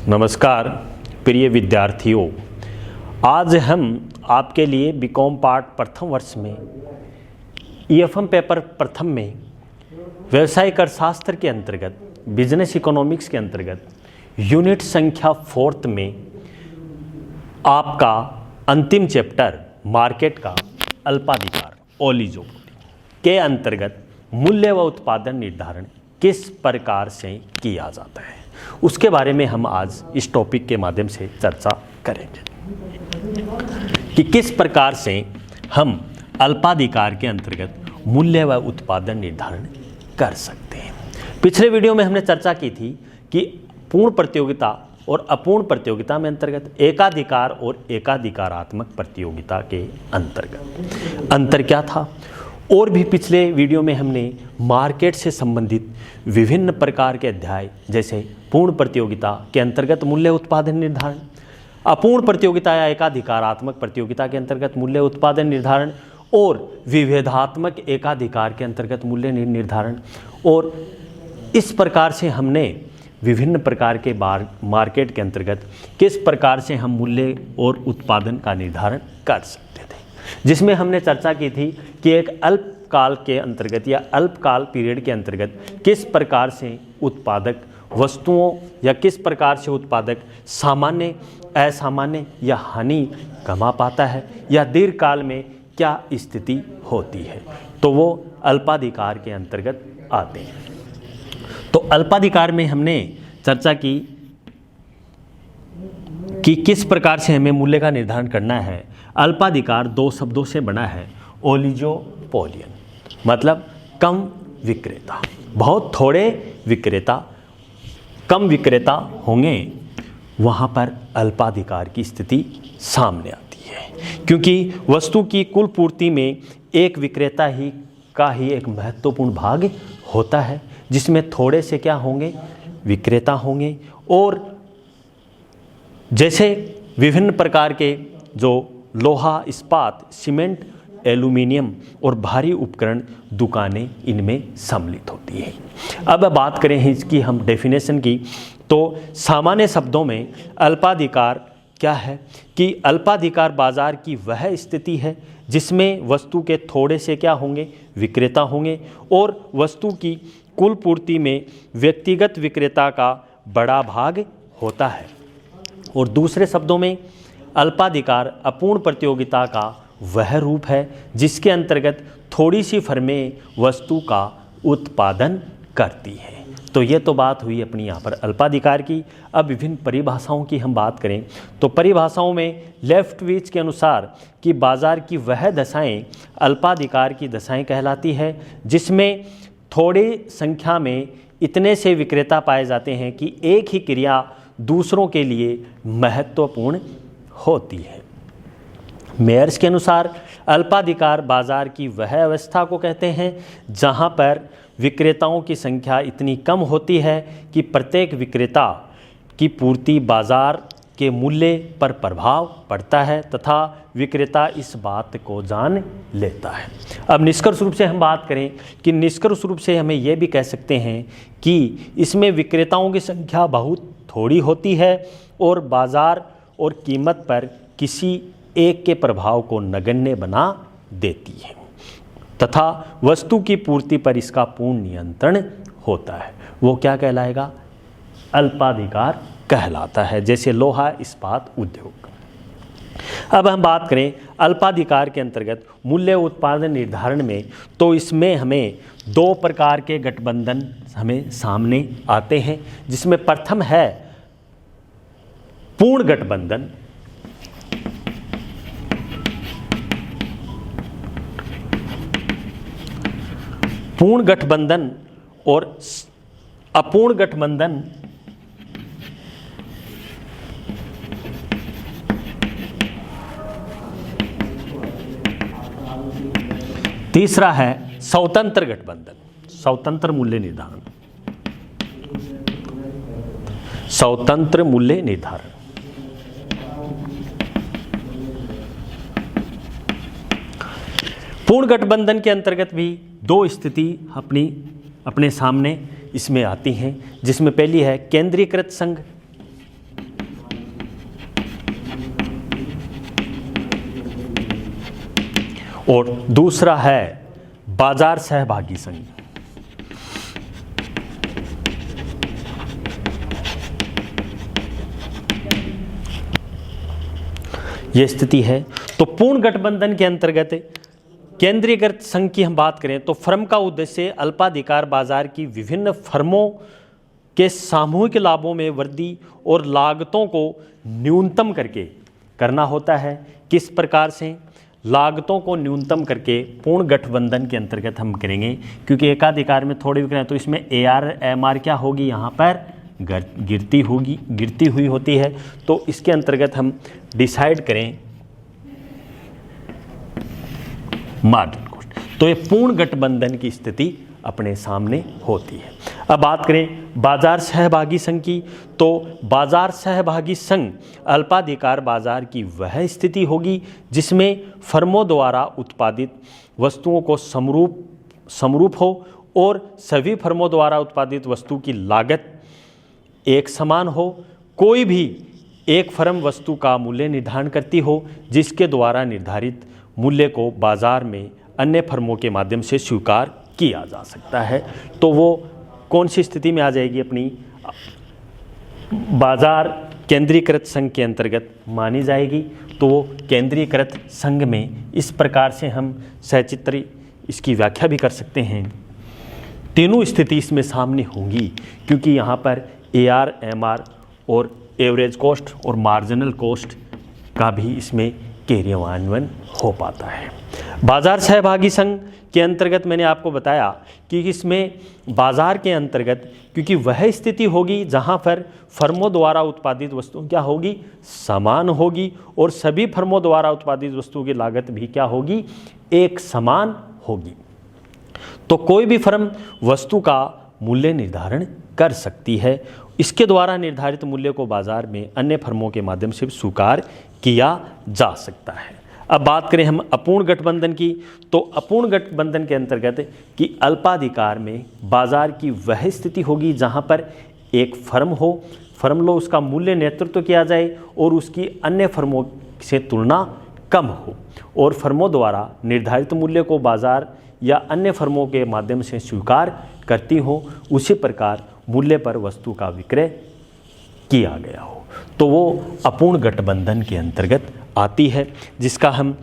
नमस्कार प्रिय विद्यार्थियों, आज हम आपके लिए बीकॉम पार्ट प्रथम वर्ष में ईएफएम पेपर प्रथम में व्यावसायिक अर्थशास्त्र के अंतर्गत बिजनेस इकोनॉमिक्स के अंतर्गत यूनिट संख्या 4 में आपका अंतिम चैप्टर मार्केट का अल्पाधिकार ओलिगोपोली के अंतर्गत मूल्य व उत्पादन निर्धारण किस प्रकार से किया जाता है, उसके बारे में हम आज इस टॉपिक के माध्यम से चर्चा करेंगे कि किस प्रकार से हम अल्पाधिकार के अंतर्गत मूल्य व उत्पादन निर्धारण कर सकते हैं। पिछले वीडियो में हमने चर्चा की थी कि पूर्ण प्रतियोगिता और अपूर्ण प्रतियोगिता में अंतर्गत एकाधिकार और एकाधिकारात्मक प्रतियोगिता के अंतर्गत अंतर क्या था, और भी पिछले वीडियो में हमने मार्केट से संबंधित विभिन्न प्रकार के अध्याय जैसे पूर्ण प्रतियोगिता के अंतर्गत मूल्य उत्पादन निर्धारण, अपूर्ण प्रतियोगिता या एकाधिकारात्मक प्रतियोगिता के अंतर्गत मूल्य उत्पादन निर्धारण और विभेदात्मक एकाधिकार के अंतर्गत मूल्य निर्धारण, और इस प्रकार से हमने विभिन्न प्रकार के मार्केट के अंतर्गत किस प्रकार से हम मूल्य और उत्पादन का निर्धारण कर सकते थे, जिसमें हमने चर्चा की थी कि एक अल्पकाल के अंतर्गत या अल्पकाल पीरियड के अंतर्गत किस प्रकार से उत्पादक वस्तुओं या किस प्रकार से उत्पादक सामान्य, असामान्य या हानि कमा पाता है या दीर्घकाल में क्या स्थिति होती है, तो वो अल्पाधिकार के अंतर्गत आते हैं। तो अल्पाधिकार में हमने चर्चा की कि किस प्रकार से हमें मूल्य का निर्धारण करना है। अल्पाधिकार दो शब्दों से बना है, ओलिगोपोलियन मतलब कम विक्रेता, बहुत थोड़े विक्रेता, कम विक्रेता होंगे वहाँ पर अल्पाधिकार की स्थिति सामने आती है, क्योंकि वस्तु की कुल पूर्ति में एक विक्रेता का ही एक महत्वपूर्ण भाग होता है, जिसमें थोड़े से क्या होंगे, विक्रेता होंगे। और जैसे विभिन्न प्रकार के जो लोहा, इस्पात, सीमेंट, एल्यूमिनियम और भारी उपकरण दुकानें इनमें सम्मिलित होती हैं। अब बात करें इसकी हम डेफिनेशन की, तो सामान्य शब्दों में अल्पाधिकार क्या है कि अल्पाधिकार बाजार की वह स्थिति है जिसमें वस्तु के थोड़े से क्या होंगे, विक्रेता होंगे और वस्तु की कुल पूर्ति में व्यक्तिगत विक्रेता का बड़ा भाग होता है। और दूसरे शब्दों में अल्पाधिकार अपूर्ण प्रतियोगिता का वह रूप है जिसके अंतर्गत थोड़ी सी फर्में वस्तु का उत्पादन करती हैं। तो ये तो बात हुई अपनी यहाँ पर अल्पाधिकार की। अब विभिन्न परिभाषाओं की हम बात करें तो परिभाषाओं में लेफ्टविच के अनुसार कि बाजार की वह दशाएं अल्पाधिकार की दशाएं कहलाती है जिसमें थोड़ी संख्या में इतने से विक्रेता पाए जाते हैं कि एक ही क्रिया दूसरों के लिए महत्वपूर्ण होती है। मेयर्स के अनुसार अल्पाधिकार बाजार की वह अवस्था को कहते हैं जहां पर विक्रेताओं की संख्या इतनी कम होती है कि प्रत्येक विक्रेता की पूर्ति बाजार के मूल्य पर प्रभाव पड़ता है तथा विक्रेता इस बात को जान लेता है। अब निष्कर्ष रूप से हम बात करें कि निष्कर्ष रूप से हमें यह भी कह सकते हैं कि इसमें विक्रेताओं की संख्या बहुत थोड़ी होती है और बाजार और कीमत पर किसी एक के प्रभाव को नगण्य बना देती है तथा वस्तु की पूर्ति पर इसका पूर्ण नियंत्रण होता है। वो क्या कहलाएगा, अल्पाधिकार कहलाता है, जैसे लोहा, इस्पात उद्योग। अब हम बात करें अल्पाधिकार के अंतर्गत मूल्य उत्पादन निर्धारण में, तो इसमें हमें दो प्रकार के गठबंधन हमें सामने आते हैं, जिसमें प्रथम है पूर्ण गठबंधन पूर्ण गठबंधन और अपूर्ण गठबंधन। तीसरा है स्वतंत्र गठबंधन, स्वतंत्र मूल्य निर्धारण, स्वतंत्र मूल्य निर्धारण। पूर्ण गठबंधन के अंतर्गत भी दो स्थिति अपने सामने इसमें आती हैं, जिसमें पहली है केंद्रीकृत संघ और दूसरा है बाजार सहभागी संघ। यह स्थिति है। तो पूर्ण गठबंधन के अंतर्गत केंद्रीकृत संघ की हम बात करें तो फर्म का उद्देश्य अल्पाधिकार बाजार की विभिन्न फर्मों के सामूहिक लाभों में वृद्धि और लागतों को न्यूनतम करके करना होता है। किस प्रकार से? लागतों को न्यूनतम करके पूर्ण गठबंधन के अंतर्गत हम करेंगे, क्योंकि एकाधिकार में थोड़े विक्रय तो इसमें AR/MR क्या होगी, यहाँ पर गिरती हुई होती है। तो इसके अंतर्गत हम डिसाइड करें मार्जिन कॉस्ट, तो ये पूर्ण गठबंधन की स्थिति अपने सामने होती है। अब बात करें बाजार सहभागी संघ की, तो बाजार सहभागी संघ अल्पाधिकार बाजार की वह स्थिति होगी जिसमें फर्मों द्वारा उत्पादित वस्तुओं को समरूप हो और सभी फर्मों द्वारा उत्पादित वस्तु की लागत एक समान हो। कोई भी एक फर्म वस्तु का मूल्य निर्धारण करती हो जिसके द्वारा निर्धारित मूल्य को बाजार में अन्य फर्मों के माध्यम से स्वीकार किया जा सकता है। तो वो कौन सी स्थिति में आ जाएगी? अपनी बाजार केंद्रीकृत संघ के अंतर्गत मानी जाएगी। तो वो केंद्रीकृत संघ में इस प्रकार से हम सचित्र इसकी व्याख्या भी कर सकते हैं। तीनों स्थिति इसमें सामने होंगी, क्योंकि यहाँ पर AR/MR और एवरेज कॉस्ट और मार्जिनल कॉस्ट का भी इसमें क्रियान्वयन हो पाता है। बाजार सहभागी संघ के अंतर्गत मैंने आपको बताया कि इसमें बाजार के अंतर्गत क्योंकि वह स्थिति होगी जहां पर फर्मों द्वारा उत्पादित वस्तु क्या होगी, समान होगी, और सभी फर्मों द्वारा उत्पादित वस्तुओं की लागत भी क्या होगी, एक समान होगी। तो कोई भी फर्म वस्तु का मूल्य निर्धारण कर सकती है। इसके द्वारा निर्धारित मूल्य को बाजार में अन्य फर्मों के माध्यम से स्वीकार किया जा सकता है। अब बात करें हम अपूर्ण गठबंधन की, तो अपूर्ण गठबंधन के अंतर्गत कि अल्पाधिकार में बाजार की वह स्थिति होगी जहां पर एक फर्म हो, फर्म लो उसका मूल्य नेतृत्व किया जाए और उसकी अन्य फर्मों से तुलना कम हो, और फर्मों द्वारा निर्धारित मूल्य को बाजार या अन्य फर्मों के माध्यम से स्वीकार करती हो, उसी प्रकार मूल्य पर वस्तु का विक्रय किया गया हो, तो वो अपूर्ण गठबंधन के अंतर्गत आती है, जिसका हम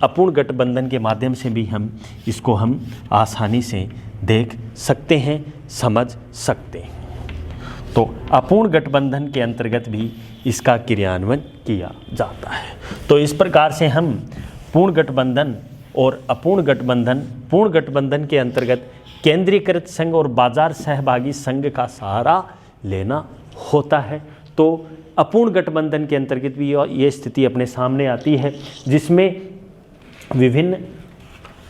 अपूर्ण गठबंधन के माध्यम से भी हम इसको हम आसानी से देख सकते हैं, समझ सकते हैं। तो अपूर्ण गठबंधन के अंतर्गत भी इसका क्रियान्वयन किया जाता है। तो इस प्रकार से हम पूर्ण गठबंधन और अपूर्ण गठबंधन, पूर्ण गठबंधन के अंतर्गत केंद्रीकृत संघ और बाजार सहभागी संघ का सहारा लेना होता है। तो अपूर्ण गठबंधन के अंतर्गत भी ये स्थिति अपने सामने आती है, जिसमें विभिन्न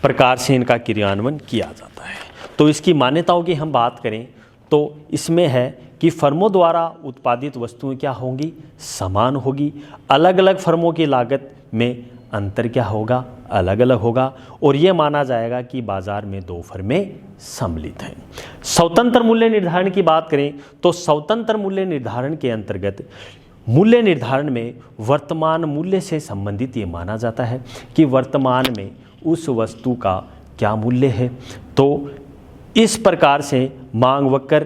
प्रकार से इनका क्रियान्वयन किया जाता है। तो इसकी मान्यताओं की हम बात करें तो इसमें है कि फर्मों द्वारा उत्पादित वस्तुएं क्या होंगी, समान होगी। अलग अलग फर्मों की लागत में अंतर क्या होगा, अलग अलग होगा, और ये माना जाएगा कि बाजार में दो फर्में सम्मिलित हैं। स्वतंत्र मूल्य निर्धारण की बात करें तो स्वतंत्र मूल्य निर्धारण के अंतर्गत मूल्य निर्धारण में वर्तमान मूल्य से संबंधित ये माना जाता है कि वर्तमान में उस वस्तु का क्या मूल्य है। तो इस प्रकार से मांग वक्र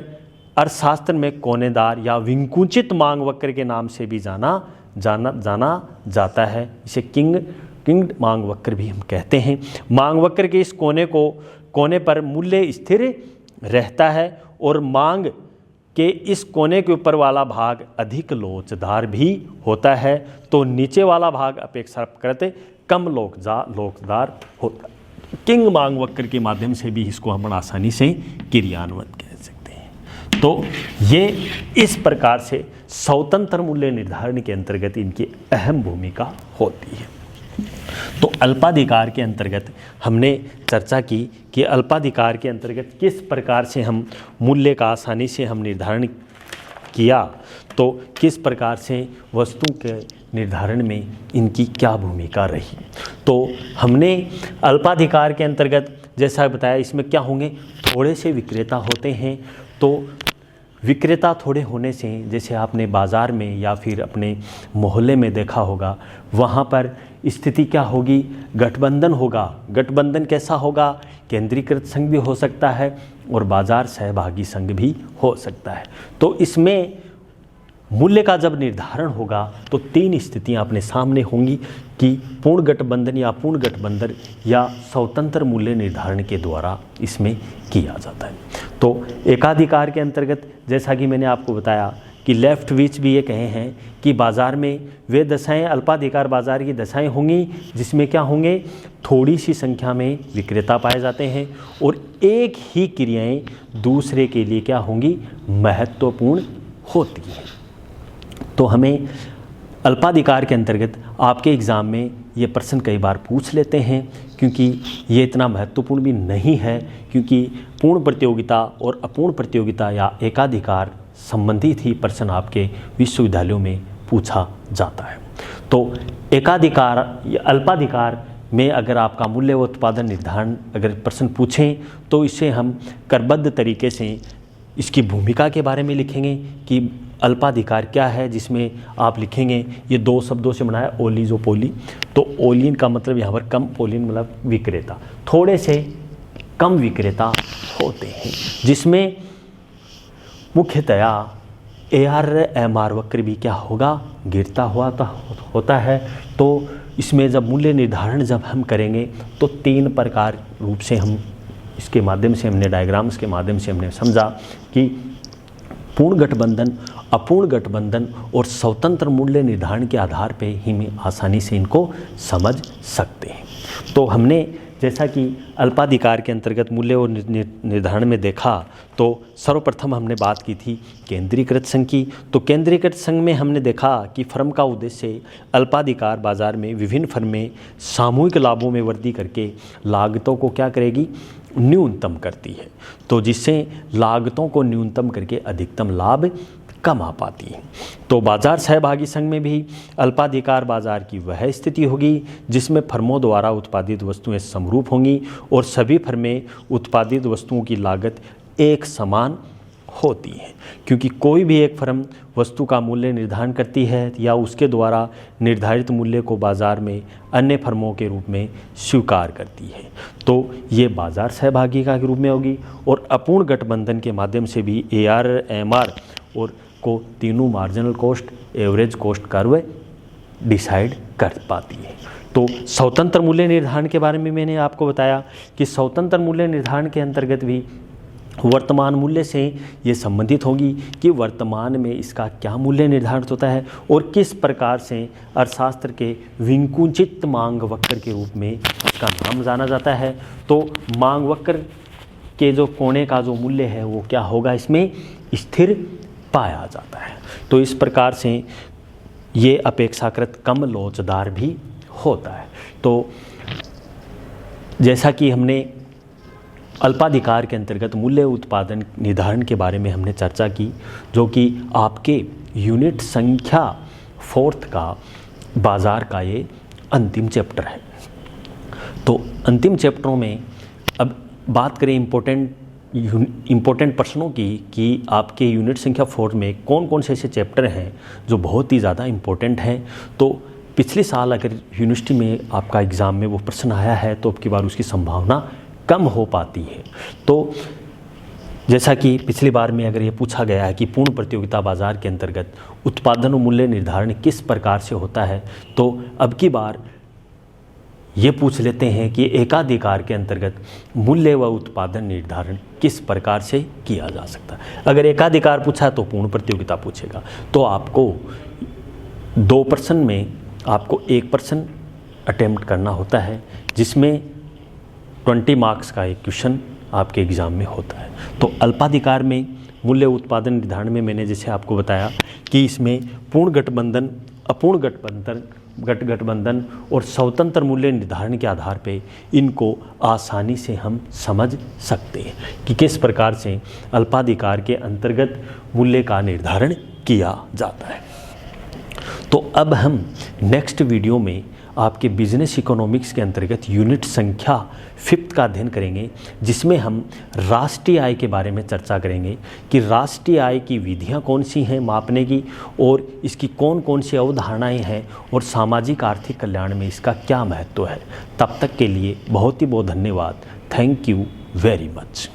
अर्थशास्त्र में कोनेदार या विंकुचित मांग वक्र के नाम से भी जाना जाता है। इसे किंग मांग वक्र भी हम कहते हैं। मांग वक्र के इस कोने पर मूल्य स्थिर रहता है और मांग के इस कोने के ऊपर वाला भाग अधिक लोचदार भी होता है, तो नीचे वाला भाग अपेक्षाकृत कम लोचदार होता है। किंग मांग वक्र के माध्यम से भी इसको हम आसानी से क्रियान्वयन कह सकते हैं। तो ये इस प्रकार से स्वतंत्र मूल्य निर्धारण के अंतर्गत इनकी अहम भूमिका होती है। तो अल्पाधिकार के अंतर्गत हमने चर्चा की कि अल्पाधिकार के अंतर्गत किस प्रकार से हम मूल्य का आसानी से हम निर्धारण किया, तो किस प्रकार से वस्तु के निर्धारण में इनकी क्या भूमिका रही। तो हमने अल्पाधिकार के अंतर्गत जैसा बताया, इसमें क्या होंगे, थोड़े से विक्रेता होते हैं। तो विक्रेता थोड़े होने से, जैसे आपने बाज़ार में या फिर अपने मोहल्ले में देखा होगा, वहाँ पर स्थिति क्या होगी, गठबंधन होगा। गठबंधन कैसा होगा, केंद्रीकृत संघ भी हो सकता है और बाज़ार सहभागी संघ भी हो सकता है। तो इसमें मूल्य का जब निर्धारण होगा तो 3 स्थितियां अपने सामने होंगी कि पूर्ण गठबंधन या स्वतंत्र मूल्य निर्धारण के द्वारा इसमें किया जाता है। तो एकाधिकार के अंतर्गत जैसा कि मैंने आपको बताया कि लेफ्ट विच भी ये कहे हैं कि बाज़ार में वे दशाएं, अल्पाधिकार बाज़ार की दशाएं होंगी जिसमें क्या होंगे, थोड़ी सी संख्या में विक्रेता पाए जाते हैं और एक ही क्रियाएं दूसरे के लिए क्या होंगी, महत्वपूर्ण होती हैं। तो हमें अल्पाधिकार के अंतर्गत आपके एग्ज़ाम में ये प्रश्न कई बार पूछ लेते हैं, क्योंकि ये इतना महत्वपूर्ण भी नहीं है, क्योंकि पूर्ण प्रतियोगिता और अपूर्ण प्रतियोगिता या एकाधिकार संबंधित ही प्रश्न आपके विश्वविद्यालयों में पूछा जाता है। तो एकाधिकार या अल्पाधिकार में अगर आपका मूल्य व उत्पादन निर्धारण अगर प्रश्न पूछें तो इसे हम क्रमबद्ध तरीके से इसकी भूमिका के बारे में लिखेंगे कि अल्पाधिकार क्या है, जिसमें आप लिखेंगे ये 2 शब्दों से बना है, ओलिगोपोली। तो ओलियन का मतलब यहाँ पर कम, पोलियन मतलब विक्रेता, थोड़े से कम विक्रेता होते हैं, जिसमें मुख्यतया AR-MR वक्र भी क्या होगा, गिरता हुआ होता है। तो इसमें जब मूल्य निर्धारण जब हम करेंगे तो 3 प्रकार रूप से हम इसके माध्यम से हमने डायग्राम्स के माध्यम से हमने समझा कि पूर्ण गठबंधन, अपूर्ण गठबंधन और स्वतंत्र मूल्य निर्धारण के आधार पे ही हम आसानी से इनको समझ सकते हैं। तो हमने जैसा कि अल्पाधिकार के अंतर्गत मूल्य और निर्धारण में देखा, तो सर्वप्रथम हमने बात की थी केंद्रीकृत संघ की। तो केंद्रीकृत संघ में हमने देखा कि फर्म का उद्देश्य अल्पाधिकार बाजार में विभिन्न फर्में सामूहिक लाभों में वृद्धि करके लागतों को क्या करेगी, न्यूनतम करती है। तो जिससे लागतों को न्यूनतम करके अधिकतम लाभ कमा पाती है। तो बाजार सहभागी संघ में भी अल्पाधिकार बाजार की वह स्थिति होगी जिसमें फर्मों द्वारा उत्पादित वस्तुएं समरूप होंगी और सभी फर्में उत्पादित वस्तुओं की लागत एक समान होती है, क्योंकि कोई भी एक फर्म वस्तु का मूल्य निर्धारण करती है या उसके द्वारा निर्धारित मूल्य को बाजार में अन्य फर्मों के रूप में स्वीकार करती है। तो ये बाजार सहभागिता के रूप में होगी। और अपूर्ण गठबंधन के माध्यम से भी AR-MR और को तीनों marginal cost, average cost curve decide कर पाती है। तो स्वतंत्र मूल्य निर्धारण के बारे में मैंने आपको बताया कि स्वतंत्र मूल्य निर्धारण के अंतर्गत भी वर्तमान मूल्य से ये संबंधित होगी कि वर्तमान में इसका क्या मूल्य निर्धारित होता है और किस प्रकार से अर्थशास्त्र के विकुंचित मांग वक्र के रूप में इसका नाम जाना जाता है। तो मांग वक्र के जो कोने का जो मूल्य है वो क्या होगा, इसमें स्थिर पाया जाता है। तो इस प्रकार से ये अपेक्षाकृत कम लोचदार भी होता है। तो जैसा कि हमने अल्पाधिकार के अंतर्गत मूल्य उत्पादन निर्धारण के बारे में हमने चर्चा की, जो कि आपके यूनिट संख्या 4 का बाजार का ये अंतिम चैप्टर है। तो अंतिम चैप्टरों में अब बात करें इम्पोर्टेंट प्रश्नों की कि आपके यूनिट संख्या 4 में कौन कौन से ऐसे चैप्टर हैं जो बहुत ही ज़्यादा इम्पोर्टेंट हैं। तो पिछले साल अगर यूनिवर्सिटी में आपका एग्ज़ाम में वो प्रश्न आया है तो अब की बार उसकी संभावना कम हो पाती है। तो जैसा कि पिछली बार में अगर ये पूछा गया है कि पूर्ण प्रतियोगिता बाजार के अंतर्गत उत्पादन और मूल्य निर्धारण किस प्रकार से होता है, तो अब की बार ये पूछ लेते हैं कि एकाधिकार के अंतर्गत मूल्य व उत्पादन निर्धारण किस प्रकार से किया जा सकता है। अगर एकाधिकार पूछा तो पूर्ण प्रतियोगिता पूछेगा। तो आपको 2 प्रश्न में आपको 1 प्रश्न अटेम्प्ट करना होता है, जिसमें 20 मार्क्स का एक क्वेश्चन आपके एग्ज़ाम में होता है। तो अल्पाधिकार में मूल्य उत्पादन निर्धारण में मैंने जैसे आपको बताया कि इसमें पूर्ण गठबंधन, अपूर्ण गठबंधन और स्वतंत्र मूल्य निर्धारण के आधार पे इनको आसानी से हम समझ सकते हैं कि किस प्रकार से अल्पाधिकार के अंतर्गत मूल्य का निर्धारण किया जाता है। तो अब हम नेक्स्ट वीडियो में आपके बिजनेस इकोनॉमिक्स के अंतर्गत यूनिट संख्या 5th का अध्ययन करेंगे, जिसमें हम राष्ट्रीय आय के बारे में चर्चा करेंगे कि राष्ट्रीय आय की विधियां कौन सी हैं मापने की, और इसकी कौन कौन सी अवधारणाएं हैं, और सामाजिक आर्थिक कल्याण में इसका क्या महत्व है। तब तक के लिए बहुत ही बहुत धन्यवाद। Thank you very much.